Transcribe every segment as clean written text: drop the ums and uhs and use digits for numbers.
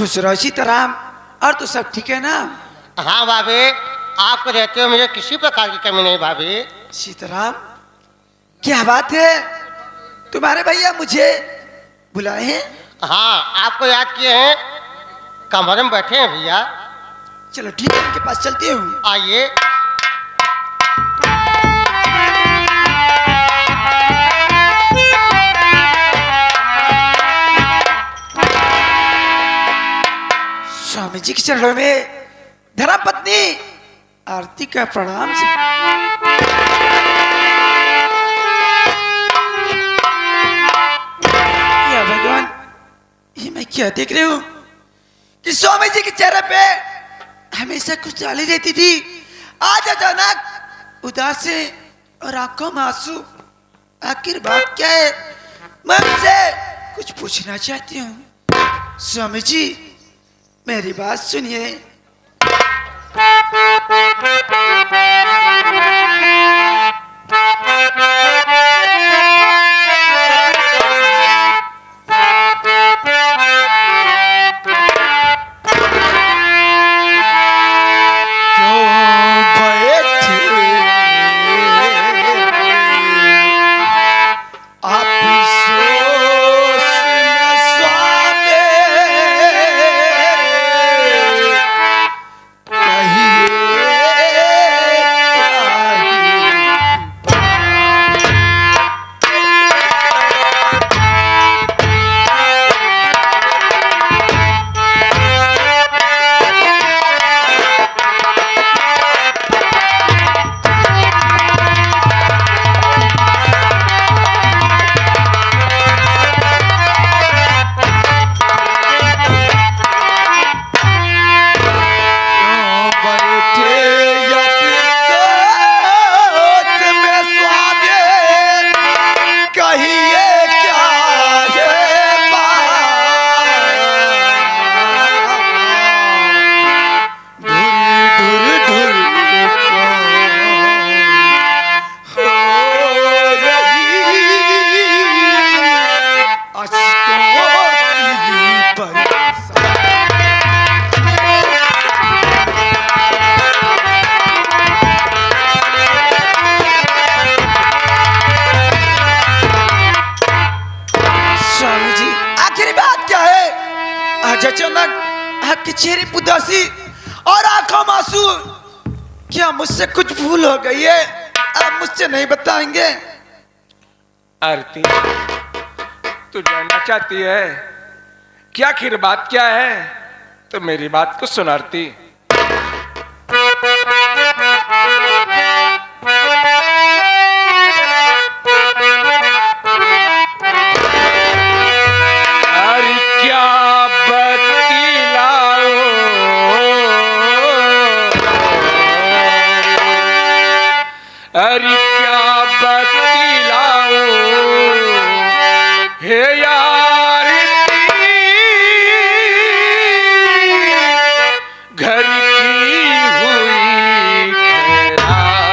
खुश रहो सीताराम। और तो सब ठीक है ना? हाँ भाभी, आपको रहते हो मुझे किसी प्रकार की कमी नहीं भाभी। सीताराम, क्या बात है? तुम्हारे भैया मुझे बुलाए हैं? हाँ, आपको याद किए हैं, कमरे में बैठे हैं भैया। चलो ठीक है, उनके पास चलती हूँ। आइए। स्वामी जी के चरणों में धर्म पत्नी आरती का प्रणाम से। या भगवान, ये मैं क्या देख रही हूँ कि स्वामी जी के चेहरे पे हमेशा खुशहाली रहती थी, आज अचानक उदास है और आंखों में आंसू। आखिर बात क्या है? मैं उनसे कुछ पूछना चाहती हूँ। स्वामी जी, मेरी बात सुनिए। आपके चेहरे पर उदासी और आंखों में आंसू। क्या मुझसे कुछ भूल हो गई है? आप मुझसे नहीं बताएंगे? आरती, तू जानना चाहती है कि आखिर बात क्या है? तो मेरी बात को सुन आरती। अरे क्या बतलाओ हे यार, घर की हुई खराबी।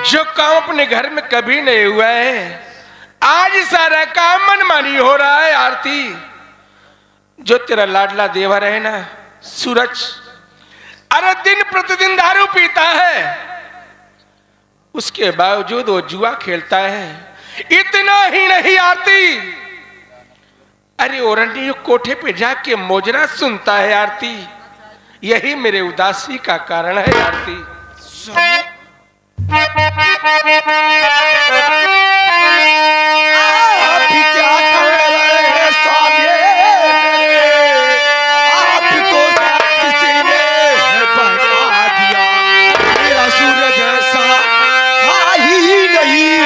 जो काम अपने घर में कभी नहीं हुआ है, आज सारा काम मनमानी हो रहा है। आरती, जो तेरा लाडला देवर है ना सूरज, अरे दिन प्रतिदिन दारू पीता है, उसके बावजूद वो जुआ खेलता है। इतना ही नहीं आरती, अरे ओरंडी कोठे पे जाके मोजरा सुनता है आरती, यही मेरे उदासी का कारण है आरती। स्वामी आप ही क्या कर रहे हैं स्वामी? आपको शायद किसी ने बहका दिया। मेरा सूरज ऐसा था ही नहीं,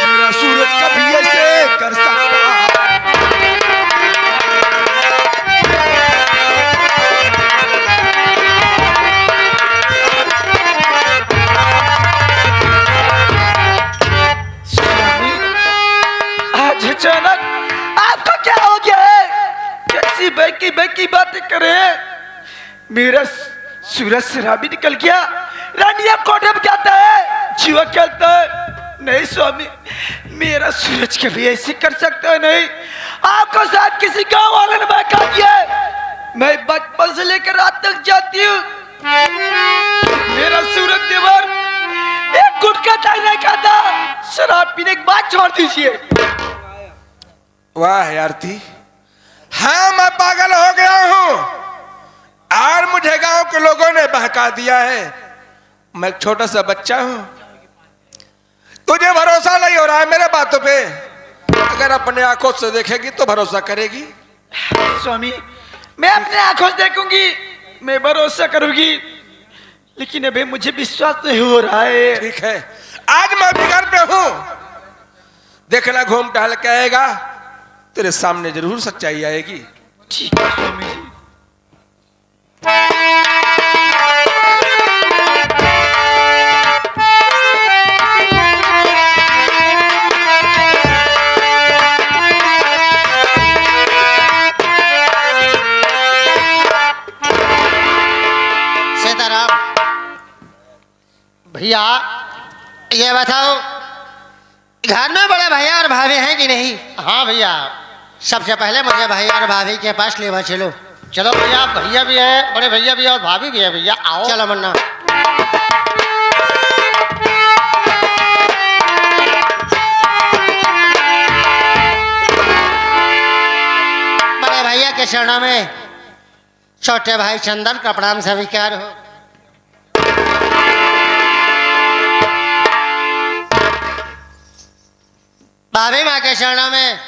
मेरा सूरज कभी ऐसे कर सकता? अचानक आपको क्या हो गया है? कैसी बेकी बेकी बातें करे? मेरा सूरज शराबी निकल गया, रानिया कोठे में जाता है, जीवा खेलता है। नहीं स्वामी, मेरा सूरज कभी ऐसे कर सकता है नहीं। आपको शायद किसी गांव वाले ने बहका दिया है। मैं बचपन से लेकर रात तक जाती हूँ, मेरा सूरज देवर एक गुटखा तक नहीं खाता। शराब पीने के बाद छोड़ दीजिए। वाह आरती, हाँ मैं पागल हो गया हूं और मुझे गांव के लोगों ने बहका दिया है। मैं एक छोटा सा बच्चा हूं, तुझे भरोसा नहीं हो रहा है मेरे बातों पे? अगर अपने आंखों से देखेगी तो भरोसा करेगी। स्वामी, मैं अपने आंखों से देखूंगी, मैं भरोसा करूंगी, लेकिन अभी मुझे विश्वास नहीं हो रहा है। ठीक है, आज मैं भी घर पे हूं, देखना घूम टहल के आएगा, तेरे सामने जरूर सच्चाई आएगी। ठीक है स्वामी जी। सीताराम भैया, ये बताओ घर में बड़े भैया और भाभी हैं कि नहीं? हाँ भैया, सबसे पहले मुझे भैया और भाभी के पास लेवा चलो। चलो भैया, भैया भी हैं, बड़े भैया भी हैं और भाभी भी है। भैया आओ। चलो मुन्ना। बड़े भैया के चरणों में छोटे भाई चंदन का प्रणाम स्वीकार हो। भाभी माँ के चरणों में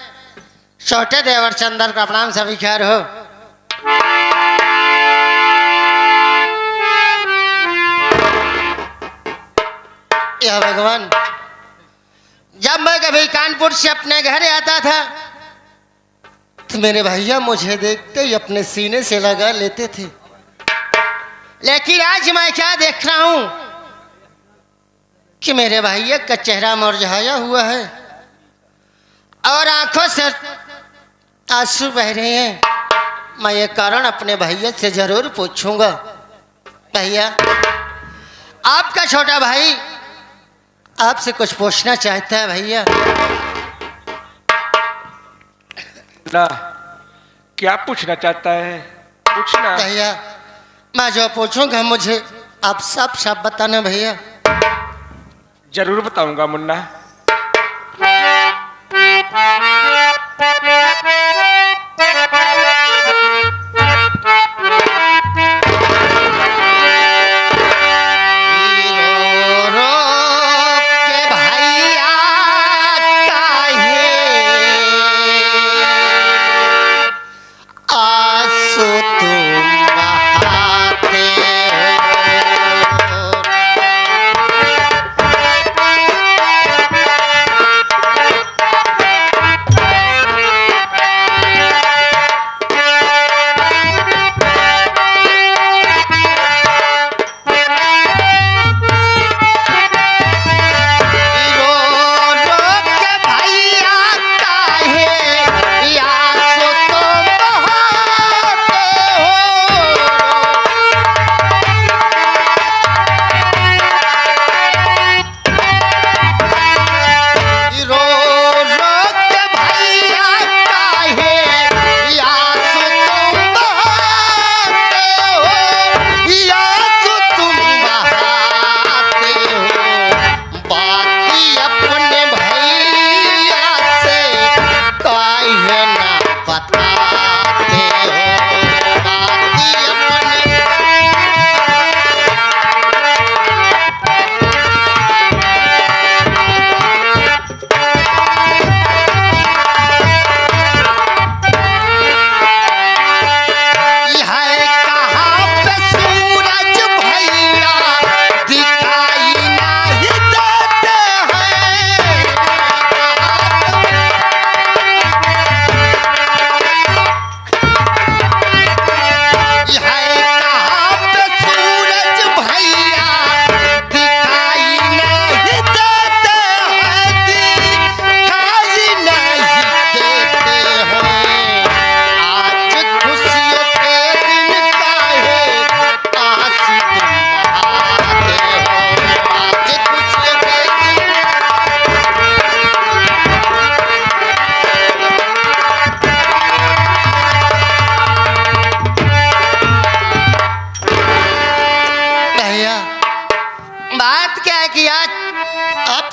छोटे देवर चंदन का प्रणाम स्वीकार हो। या भगवान, जब मैं कभी कानपुर से अपने घर आता था तो मेरे भैया मुझे देखते ही अपने सीने से लगा लेते थे, लेकिन आज मैं क्या देख रहा हूं कि मेरे भैया का चेहरा मुरझाया हुआ है और आंखों से आंसू बह रहे हैं। मैं ये कारण अपने भैया से जरूर पूछूंगा। भैया, आपका छोटा भाई आपसे कुछ पूछना चाहता है। भैया ना, क्या पूछना चाहता है? पूछना। भैया, मैं जो पूछूंगा मुझे आप सब सब बताना। भैया जरूर बताऊंगा मुन्ना।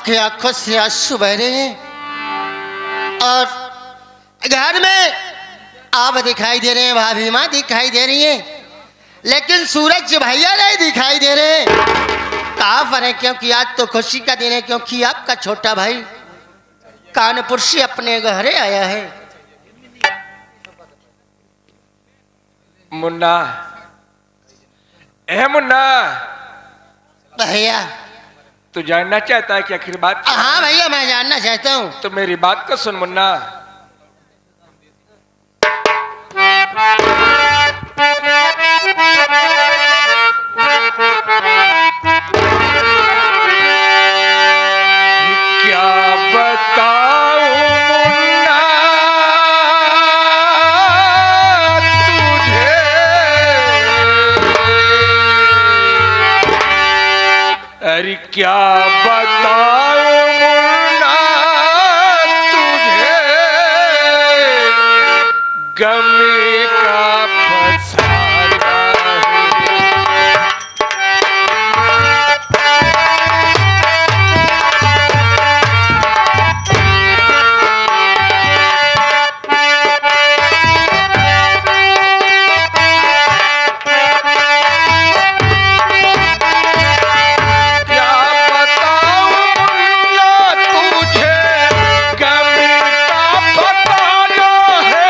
की आंखों से आंसू बह रहे हैं और घर में आप दिखाई दे रहे हैं, भाभी माँ दिखाई दे रही हैं, लेकिन सूरज भैया नहीं दिखाई दे रहे। कहाँ पर है? क्योंकि आज तो खुशी का दिन है, क्योंकि आपका छोटा भाई कानपुर से अपने घर आया है। मुन्ना, ए मुन्ना, भैया तू जानना चाहता है कि आखिर बात क्या है? हाँ भैया, मैं जानना चाहता हूँ। तो मेरी बात को सुन मुन्ना। क्या बताऊं मुन्ना तुझे, अरे क्या बताऊं मुन्ना तुझे, गम का फसाना है। क्या बताऊं मुन्ना तुझे, गम का फसाना है।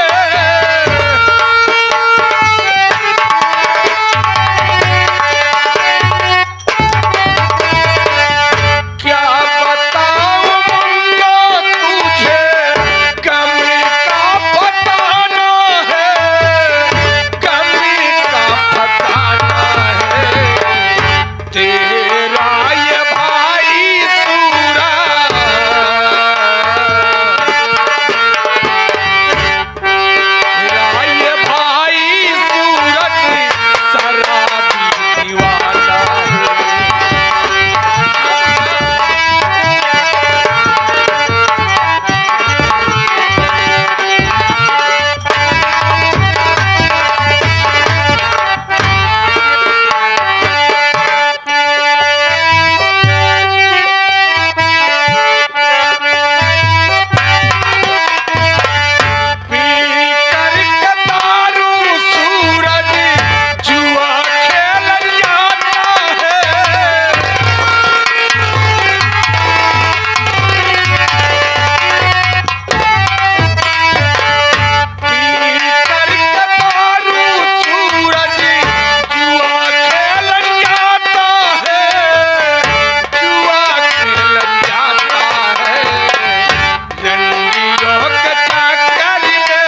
क्या बताऊं मुन्ना तुझे, गम का फसाना है, गम का फसाना है। तेरा ये भाई सूरज, तेरा ये भाई सूरज शराबी दीवाना है। पी करके दारू सूरज जुआ खेल जाता है। पी करके दारू सूरज जुआ खेल जाता है, जुआ खेल जाता है। रंडियों के चक्कर में,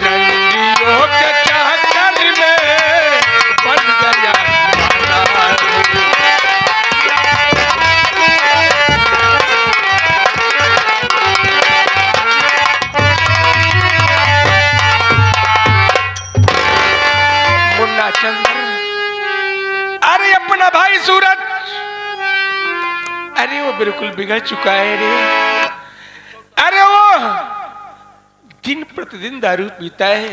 रंडियों के चक्कर में बन गया दीवाना है। मुन्ना चंद्र, अरे अपना भाई सूरज, अरे वो बिल्कुल बिगड़ चुका है रे। अरे वो दिन प्रतिदिन दारू पीता है,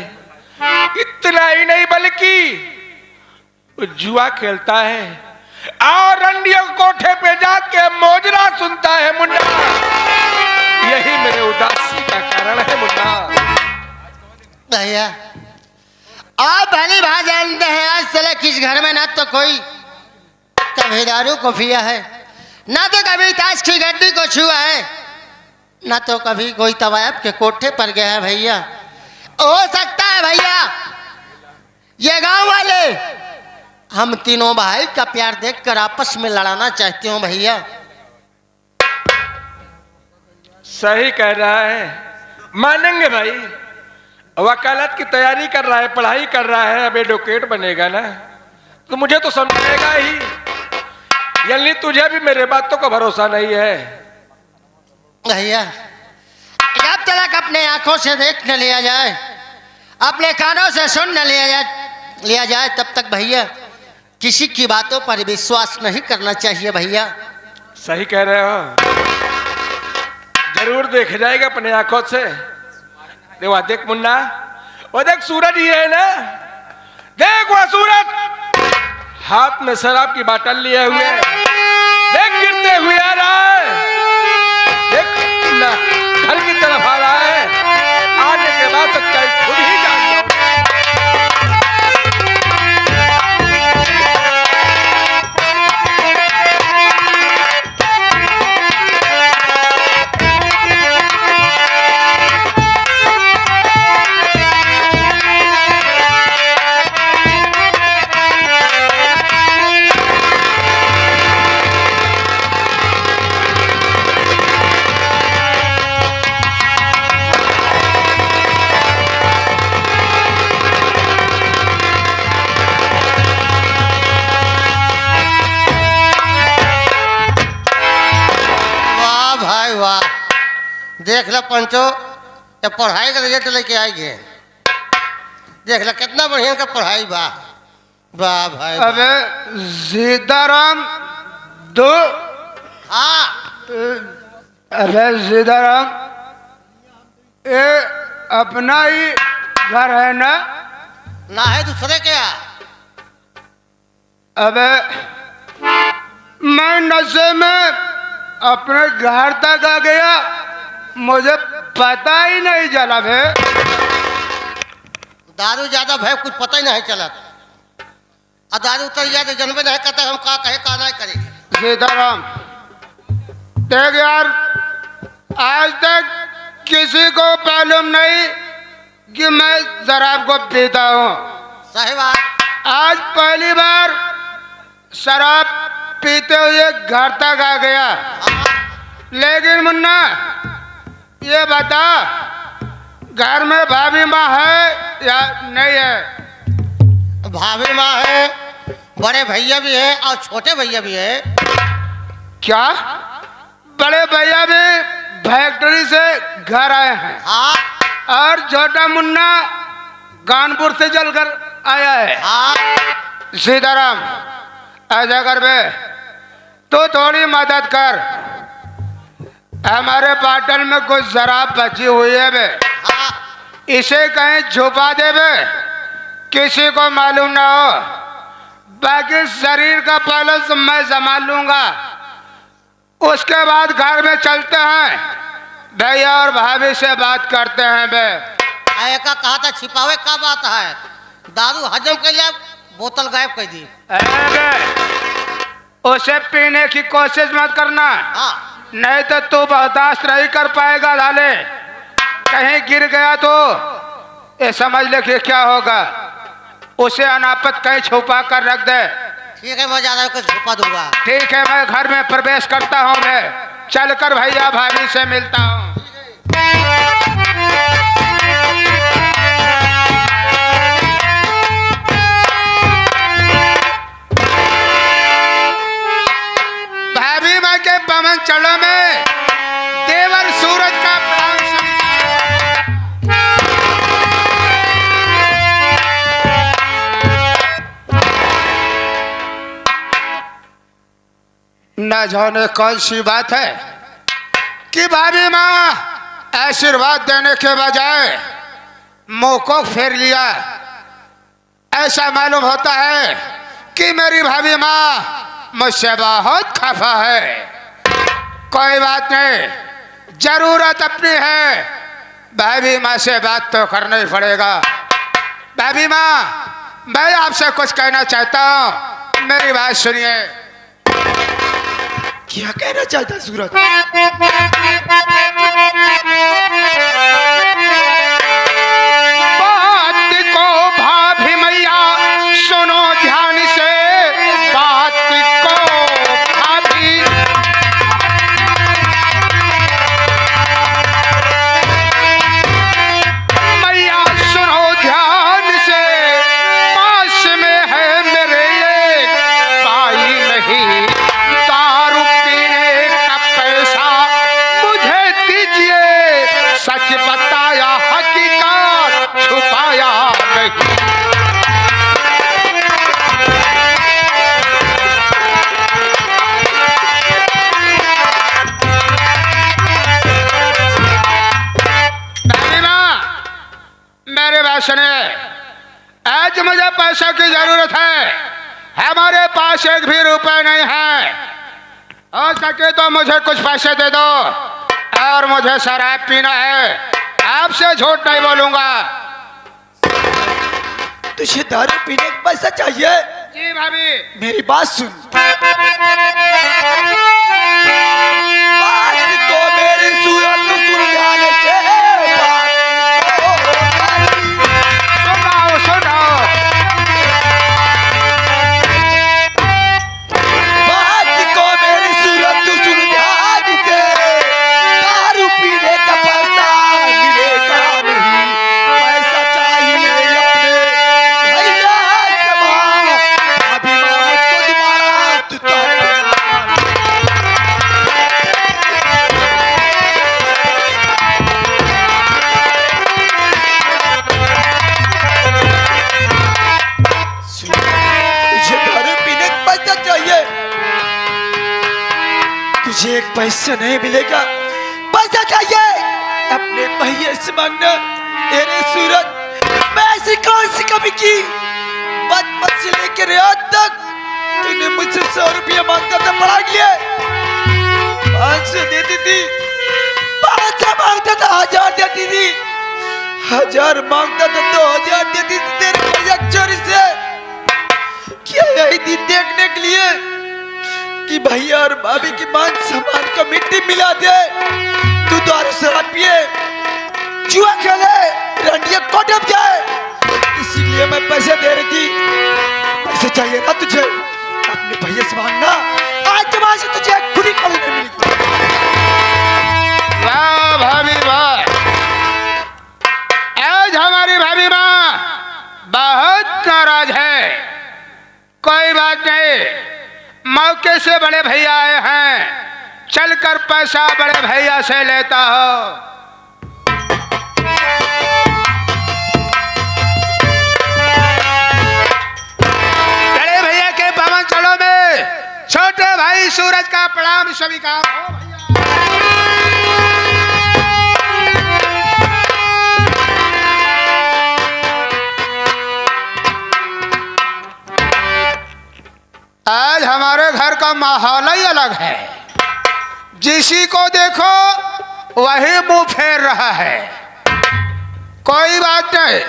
इतना ही नहीं बल्कि वो जुआ खेलता है और रंडियों कोठे पे जाके मोजरा सुनता है। मुन्ना, यही मेरे उदासी का कारण है मुन्ना। भैया आप भली भांति जानते हैं, आज तक किस घर में ना तो कोई कभी दारू को पिया है, ना तो कभी ताश की गड्डी को छुआ है, ना तो कभी कोई तवायब के कोठे पर गया है। भैया हो सकता है भैया ये गांव वाले हम तीनों भाई का प्यार देखकर आपस में लड़ाना चाहते हो। भैया सही कह रहा है, मानेंगे भाई। वकालत की तैयारी कर रहा है, पढ़ाई कर रहा है, अब एडवोकेट बनेगा ना, तो मुझे तो समझेगा ही। यानी तुझे भी मेरे बातों का भरोसा नहीं है। भैया जब तक अपने आंखों से देख न लिया जाए, अपने कानों से सुन न लिया जाए, तब तक भैया किसी की बातों पर विश्वास नहीं करना चाहिए। भैया सही कह रहे हो, जरूर देख जाएगा अपने आंखों से। देवा देख मुन्ना, वो देख सूरज ही है ना, देख वो सूरज हाथ में शराब की बोतल लिए हुए, देख गिरते हुए आ रहा है, देख ना घर की तरफ आ रहा है। आने के बाद सच्चाई खुद ही जान जाओ। देख लो पंचो, ये पढ़ाई का रिजल्ट लेके आई गए। देख लो कितना बढ़िया का पढ़ाई बा। वाह भाई। अबे सीताराम दो। हाँ अबे सीताराम, ये अपना ही घर है ना? ना है दूसरे क्या? अबे मैं नशे में अपने घर तक आ गया, मुझे पता ही नहीं चला भे। दारू ज्यादा भय कुछ पता ही नहीं चला। और दारू उतर जाए तो जनबे नहीं कहता हम का कहे का नहीं करेंगे। सीताराम देख यार, आज तक किसी को मालूम नहीं कि मैं शराब को पीता हूँ। सही बात। आज पहली बार शराब पीते हुए घर तक आ गया। लेकिन मुन्ना ये बता, घर में भाभी माँ है या नहीं है? भाभी माँ है, बड़े भैया भी है और छोटे भैया भी है। क्या बड़े भैया भी फैक्ट्री से घर आए हैं? हाँ। और छोटा मुन्ना कानपुर से चलकर आया है। हाँ। सीताराम ऐसा कर बे, तो थोड़ी मदद कर। हमारे बाटल में कुछ शराब बची हुई है बे। हाँ। इसे कहीं छुपा दे बे, किसी को मालूम ना हो। बाकी शरीर का बैलेंस मैं संभाल लूंगा। उसके बाद घर में चलते हैं, भैया और भाभी से बात करते हैं बे। का कहा था छिपावे का बात है, दारू हजम कर लिया, बोतल गायब कर दी। उसे पीने की कोशिश मत करना। हाँ। नहीं तो तू बर्दाश्त नहीं कर पाएगा। डाले कहीं गिर गया तो ये समझ ले कि क्या होगा। उसे अनापत कहीं छुपा कर रख दे। ठीक है, मैं ज्यादा कुछ छुपा दूंगा। ठीक है, मैं घर में प्रवेश करता हूँ। मैं चलकर भैया भाभी से मिलता हूँ। भाभी माँ के पवन चढ़ो में देवर सूरज का प्राण न जाने कौन सी बात है कि भाभी माँ आशीर्वाद देने के बजाय मुंह को फेर लिया। ऐसा मालूम होता है कि मेरी भाभी माँ मुझसे बहुत खफा है। कोई बात नहीं, जरूरत अपनी है, भाभी माँ से बात तो करना ही पड़ेगा। भाभी माँ, मैं आपसे कुछ कहना चाहता हूँ, मेरी बात सुनिए। क्या कहना चाहता सूरज? बात को भाभी मैया सुनो ध्यान से, बात को भाभी मैया सुनो ध्यान से। पास में है मेरे एक भाई नहीं, दारू पीने का पैसा मुझे दीजिए। सच बताया हकीकत छुपाया नहीं। मेरे बात सुने, आज मुझे पैसों की जरूरत है। हमारे पास एक भी रुपए नहीं है। हो सके तो मुझे कुछ पैसे दे दो और मुझे शराब पीना है। आपसे झूठ नहीं बोलूंगा। तुझे दारू पीने का पैसा चाहिए? जी भाभी। मेरी बात सुन। बात को मेरी सूरत सुन ध्यान से, सुनाओ सुनाओ। बात को मेरी सूरत सुन ध्यान से। दारू पीने का पैसा मिलेगा नहीं, पैसा चाहिए अपने भैया से मांग। अभी मां मुझको दोबारा तू तो तुझे दारू पीने का पैसा चाहिए? तुझे एक पैसा नहीं मिलेगा, पैसा चाहिए अपने भैया से मांगना। तेरे सूरत मैं ऐसी कौन सी कमी की? बचपन से लेकर आज तक तूने मुझसे 100 रुपया मांगता था पढ़ा के लिए, 500 देती थी, 500 मांगता था 1000 देती थी, 1000 मांगता था 2000 देती थी तेरे भैया चोरी से। क्या यही दिन देखने के लिए कि भैया और भाभी की मान सम्मान को मिट्टी मिला दे? तू दारू शराब पिए, जुआ खेले, रंडिया कोटम जाए, इसीलिए मैं पैसे दे रही थी। पैसे चाहिए ना तुझे? अपने भैया से मांगना। आज जमाने से तुझे एक खुदी कल नहीं मिलेगी। वाह भाभी वाह। आज हमारी भाभी माँ बहुत नाराज है। कोई बात नहीं, मौके से बड़े भैया आए हैं, चलकर पैसा बड़े भैया से लेता हो। बड़े भैया के पावन चलो में छोटे भाई सूरज का प्रणाम स्वीकार हो भैया। आज हमारे घर का माहौल ही अलग है। जिसी को देखो वही मुंह फेर रहा है। कोई बात नहीं,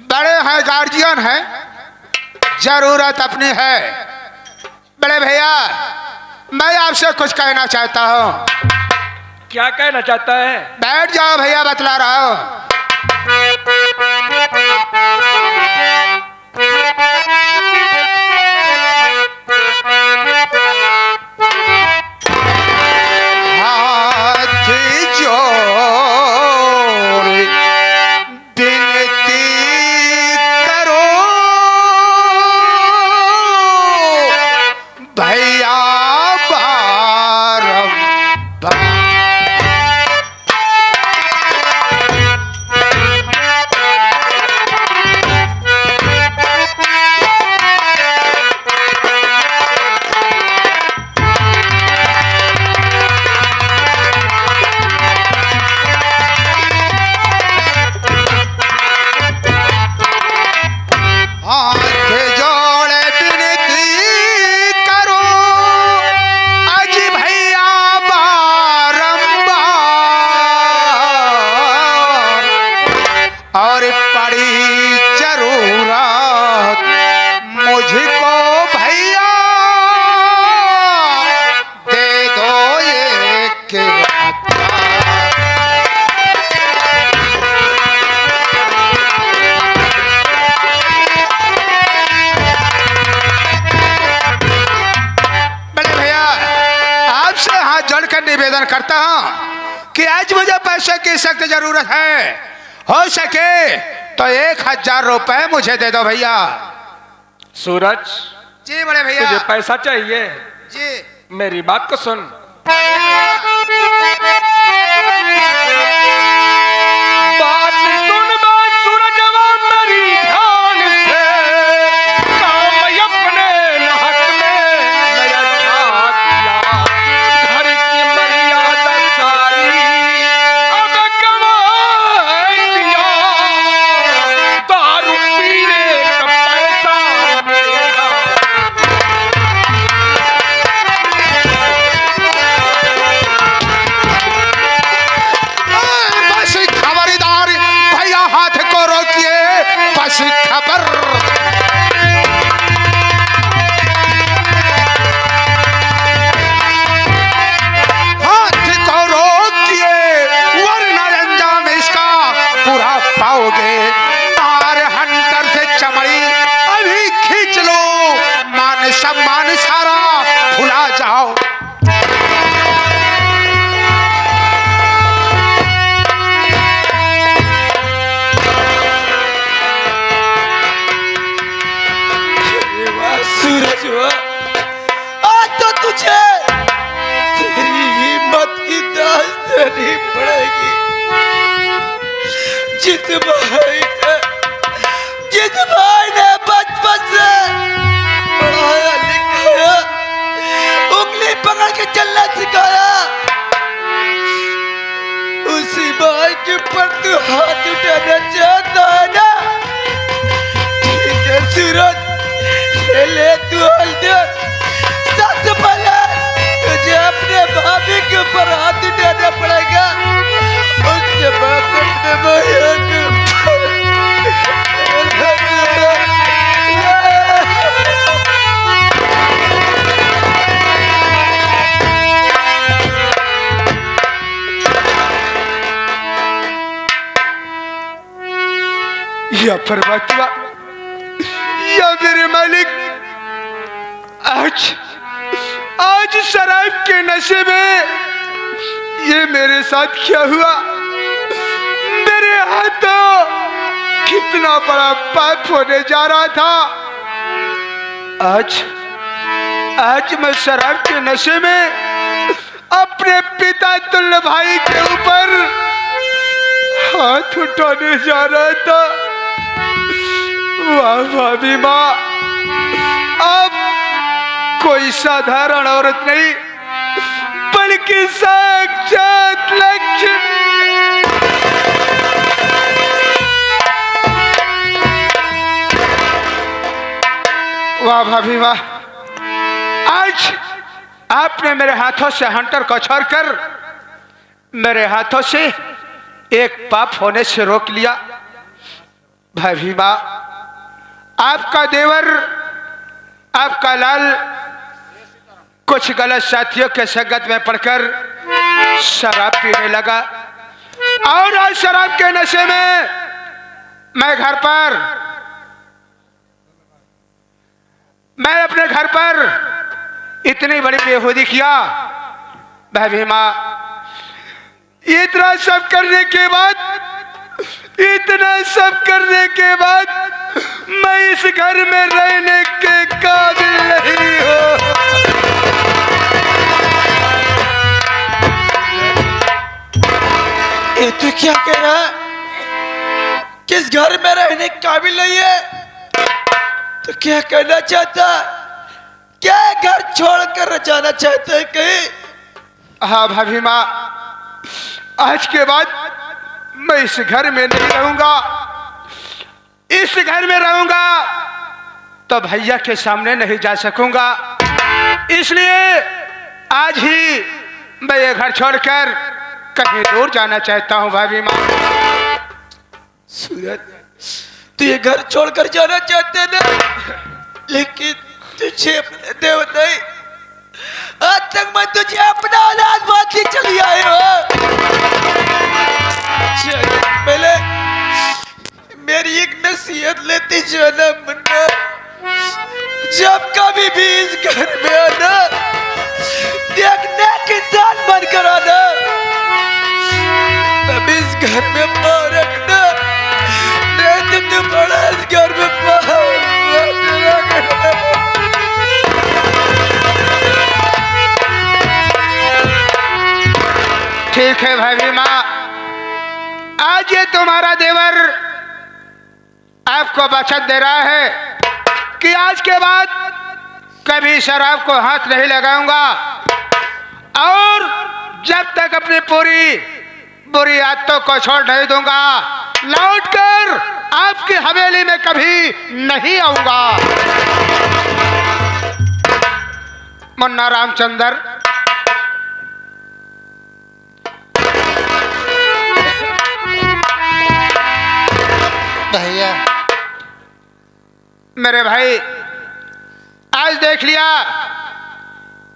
बड़े हैं, गार्जियन हैं, जरूरत अपनी है। बड़े भैया, मैं आपसे कुछ कहना चाहता हूँ। क्या कहना चाहता है? बैठ जाओ भैया, बतला रहा हूँ। निवेदन करता हूं कि आज मुझे पैसे की सख्त जरूरत है। हो सके तो 1000 रुपए मुझे दे दो भैया। सूरज जी बड़े भैया। तुझे पैसा चाहिए? जी। मेरी बात को सुन। बात सुन सूरजवा मेरी ध्यान से, काम अपने हक में नया किया, घर की मर्यादा सारी अब गवा दिया, दारू पीने का पैसा मिलेगा ऐसी खबर। हाथी को रोकिए वरना अंजाम इसका पूरा पाओगे। मार हंटर से चमड़ी अभी खींच लो, मान सम्मान सारा भुला जाओ। सूरज आज तो तुझे तेरी हिम्मत की दास्त देनी पड़ेगी। जिस भाई ने बचपन से पढ़ाया लिखाया, उंगली पकड़ के चलना सिखाया, उसी भाई के ऊपर तू हाथ उठाना चाहता है ना? ठीक है सूरज, ले तू हल्दर। सबसे पहले तुझे अपने भाभी के ऊपर हाथ उठाना पड़ेगा, उसके बाद अपने भैया के ऊपर। या परमात्मा, या मेरे मालिक, आज शराब के नशे में ये मेरे साथ क्या हुआ? मेरे हाथों कितना बड़ा पाप होने जा रहा था। आज मैं शराब के नशे में अपने पिता तुल्य भाई के ऊपर हाथ उठाने जा रहा था। वाह भाभी माँ, अब कोई साधारण औरत नहीं बल्कि साक्षात लक्ष्मी। वाह भाभी वाह, आज आपने मेरे हाथों से हंटर को छोड़कर मेरे हाथों से एक पाप होने से रोक लिया। भाभी माँ, आपका देवर, आपका लाल कुछ गलत साथियों के संगत में पड़कर शराब पीने लगा और आज शराब के नशे में मैं अपने घर पर इतनी बड़ी बेहूदी किया। भाभी माँ, इतना सब करने के बाद मैं इस घर में रहने के काबिल नहीं हूँ। ये तू क्या कह रहा है? किस घर में रहने के काबिल नहीं है? तो क्या करना चाहता? क्या घर छोड़कर जाना चाहता है कहीं? हाँ भाभी माँ, आज के बाद मैं इस घर में नहीं रहूंगा। इस घर में रहूंगा तो भैया के सामने नहीं जा सकूंगा, इसलिए आज ही मैं ये घर छोड़कर कहीं दूर जाना चाहता हूँ। भाभी माँ, सूरज, तू ये घर छोड़कर जाना चाहते ना, लेकिन तुझे अपने देव नहीं, आज तक मैं तुझे अपना औलाद मान के चली आई हूँ। पहले मेरी एक नसीहत लेती जो ना मुन्ना, जब कभी भी इस घर में आना, देखने के साथ बनकर आना, तब इस घर में पाँव रखना, नहीं तो तू बड़ा इस घर में पाँव रखना। ठीक है भाभी माँ, आज ये तुम्हारा देवर आपको वचन दे रहा है कि आज के बाद कभी शराब को हाथ नहीं लगाऊंगा और जब तक अपनी पूरी बुरी आदतों को छोड़ नहीं दूंगा, लौटकर आपकी हवेली में कभी नहीं आऊंगा। मुन्ना रामचंद्र, भैया मेरे भाई, आज देख लिया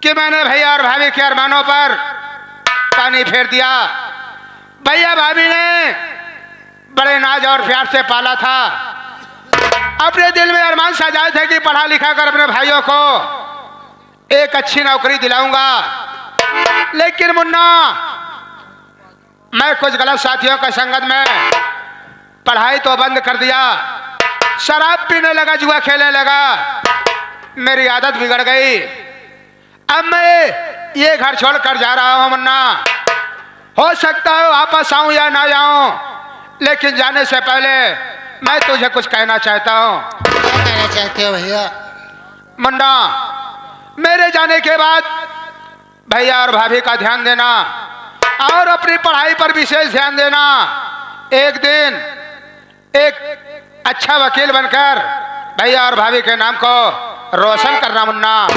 कि मैंने भैया और भाभी के अरमानों पर पानी फेर दिया। भैया भाभी ने बड़े नाज और प्यार से पाला था। अपने दिल में अरमान सजाए थे कि पढ़ा लिखा कर अपने भाइयों को एक अच्छी नौकरी दिलाऊंगा। लेकिन मुन्ना, मैं कुछ गलत साथियों का संगत में पढ़ाई तो बंद कर दिया, शराब पीने लगा, जुआ खेलने लगा, मेरी आदत बिगड़ गई। अब मैं ये घर छोड़ कर जा रहा हूं मुन्ना। हो सकता है वापस आऊं या ना आऊं, लेकिन जाने से पहले मैं तुझे कुछ कहना चाहता हूं। क्या कहना चाहते हो भैया? मुन्ना, मेरे जाने के बाद भैया और भाभी का ध्यान देना और अपनी पढ़ाई पर विशेष ध्यान देना। एक दिन एक अच्छा वकील बनकर भैया और भाभी के नाम को रोशन करना मुन्ना।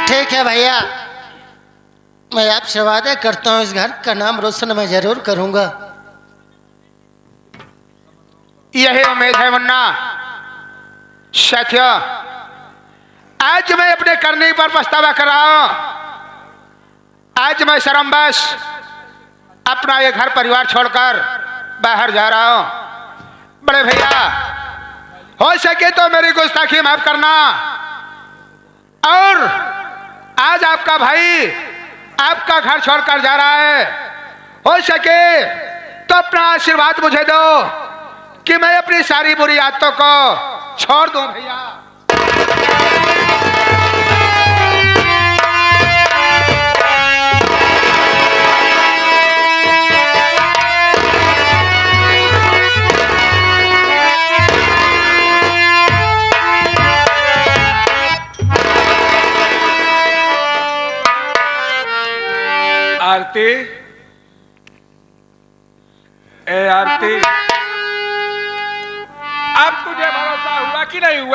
ठीक है भैया, मैं आपसे वादा करता हूँ इस घर का नाम रोशन मैं जरूर करूंगा। यही उम्मीद है मुन्ना। साथियों, आज मैं अपने करने पर पछतावा कर रहा हूं। आज मैं शर्मवश अपना ये घर परिवार छोड़कर बाहर जा रहा हूं। बड़े भैया, हो सके तो मेरी गुस्ताखी माफ करना। और आज आपका भाई आपका घर छोड़कर जा रहा है, हो सके तो अपना आशीर्वाद मुझे दो कि मैं अपनी सारी बुरी आदतों को छोड़ दूं भैया। आरती, ए आरती, अब तुझे भरोसा हुआ कि नहीं हुआ?